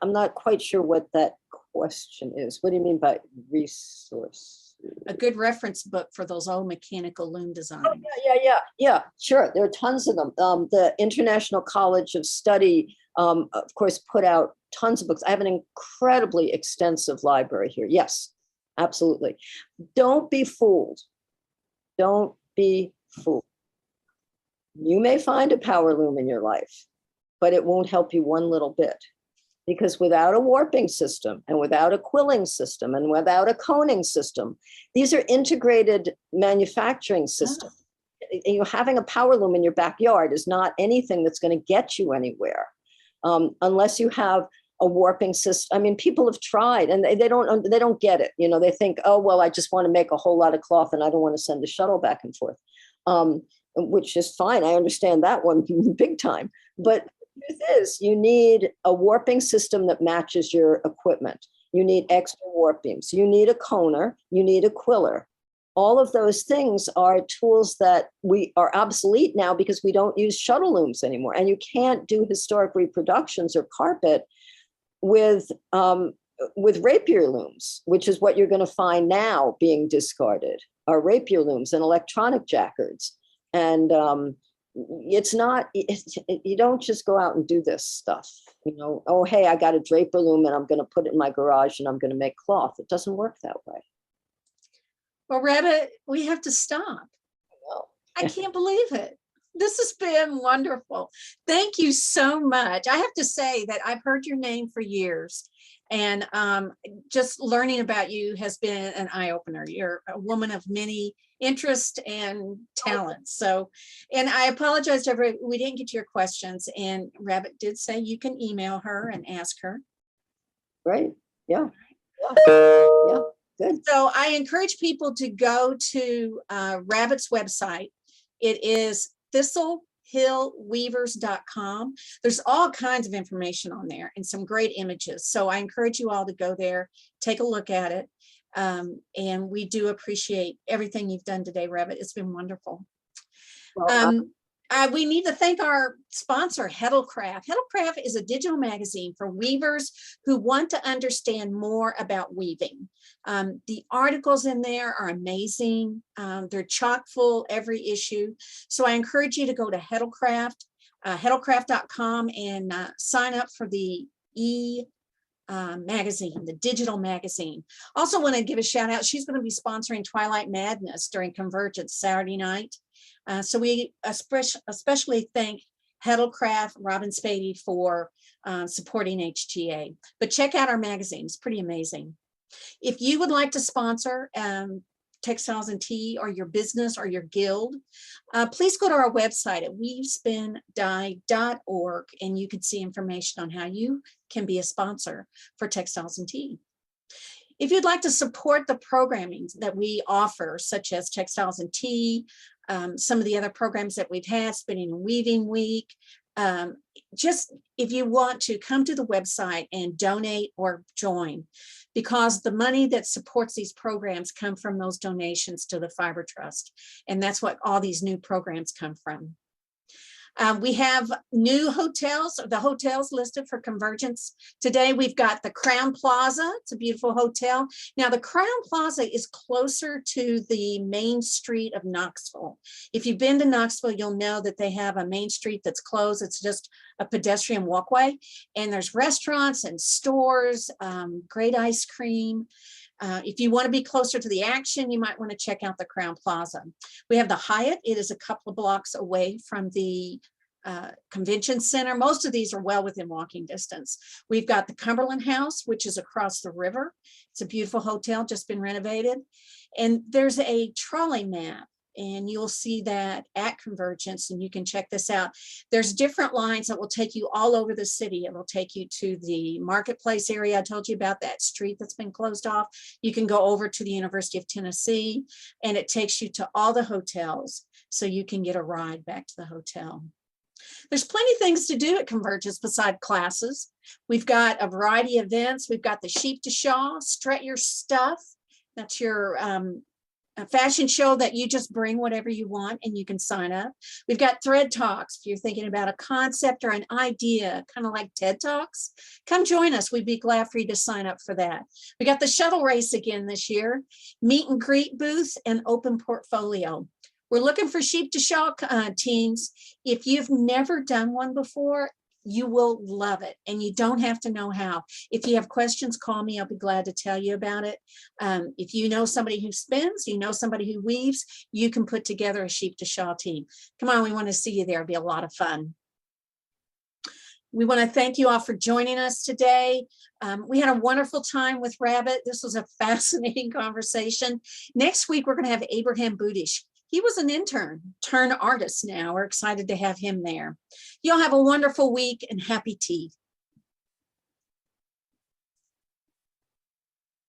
I'm not quite sure what that question is. What do you mean by resources? a good reference book for those old mechanical loom designs. Yeah, sure. There are tons of them. The International College of Study, of course, put out tons of books. I have an incredibly extensive library here. Yes, absolutely. Don't be fooled. Don't be fooled. You may find a power loom in your life, but it won't help you one little bit. Because without a warping system and without a quilling system and without a coning system, these are integrated manufacturing systems. You know, having a power loom in your backyard is not anything that's going to get you anywhere, unless you have a warping system. I mean, people have tried and they don't get it. You know, they think, oh, well, I just want to make a whole lot of cloth and I don't want to send a shuttle back and forth, which is fine. I understand that one big time. But the truth is, you need a warping system that matches your equipment. You need extra warp beams. You need a coner. You need a quiller. All of those things are tools that we are obsolete now because we don't use shuttle looms anymore. And you can't do historic reproductions or carpet with rapier looms, which is what you're going to find now being discarded, are rapier looms and electronic jackards. And you don't just go out and do this stuff. You know, oh, hey, I got a draper loom and I'm going to put it in my garage and I'm going to make cloth. It doesn't work that way. Well, Rabbit, we have to stop. I can't believe it. This has been wonderful. Thank you so much. I have to say that I've heard your name for years, and just learning about you has been an eye-opener. You're a woman of many interests and talents. So, and I apologize to everyone, we didn't get to your questions, and Rabbit did say you can email her and ask her. Right. Yeah. Good. So I encourage people to go to Rabbit's website. It is thistlehillweavers.com. There's all kinds of information on there and some great images. So I encourage you all to go there, take a look at it. And we do appreciate everything you've done today, Rabbit. It's been wonderful. Well, We need to thank our sponsor, Heddlecraft. Heddlecraft is a digital magazine for weavers who want to understand more about weaving. The articles in there are amazing. They're chock full every issue. So I encourage you to go to Heddlecraft, heddlecraft.com, and sign up for the magazine, the digital magazine. Also want to give a shout out. She's going to be sponsoring Twilight Madness during Convergence Saturday night. So we especially thank Heddlecraft, Robin Spady for supporting HGA. But check out our magazine, it's pretty amazing. If you would like to sponsor Textiles and Tea or your business or your guild, please go to our website at weavespindye.org and you can see information on how you can be a sponsor for Textiles and Tea. If you'd like to support the programming that we offer, such as Textiles and Tea, some of the other programs that we've had, Spinning and Weaving Week, just if you want to come to the website and donate or join, because the money that supports these programs come from those donations to the Fiber Trust. And that's what all these new programs come from. We have new hotels, the hotels listed for Convergence. Today we've got the Crown Plaza. It's a beautiful hotel. Now the Crown Plaza is closer to the main street of Knoxville. If you've been to Knoxville, you'll know that they have a main street that's closed. It's just a pedestrian walkway. And there's restaurants and stores, great ice cream. If you want to be closer to the action, you might want to check out the Crown Plaza. We have the Hyatt. It is a couple of blocks away from the convention center. Most of these are well within walking distance. We've got the Cumberland House, which is across the river. It's a beautiful hotel, just been renovated. And there's a trolley map, and you'll see that at Convergence, and you can check this out. There's different lines that will take you all over the city. It will take you to the marketplace area. I told you about that street that's been closed off. You can go over to the University of Tennessee, and it takes you to all the hotels, so you can get a ride back to the hotel. There's plenty of things to do at Convergence beside classes. We've got a variety of events. We've got the Sheep to Shaw, Strut Your Stuff. That's your a fashion show that you just bring whatever you want and you can sign up. We've got thread talks. If you're thinking about a concept or an idea, kind of like TED Talks, come join us. We'd be glad for you to sign up for that. We got the shuttle race again this year, meet and greet booth and open portfolio. We're looking for sheep to shawl teams. If you've never done one before, you will love it, and you don't have to know how. If you have questions, call me. I'll be glad to tell you about it. If you know somebody who spins, you know somebody who weaves, you can put together a sheep to shawl team. Come on, we want to see you there. It'll be a lot of fun. We want to thank you all for joining us today. We had a wonderful time with Rabbit. This was a fascinating conversation. Next week, we're going to have Abraham Budish. He was an intern turned artist now. We're excited to have him there. Y'all have a wonderful week and happy tea.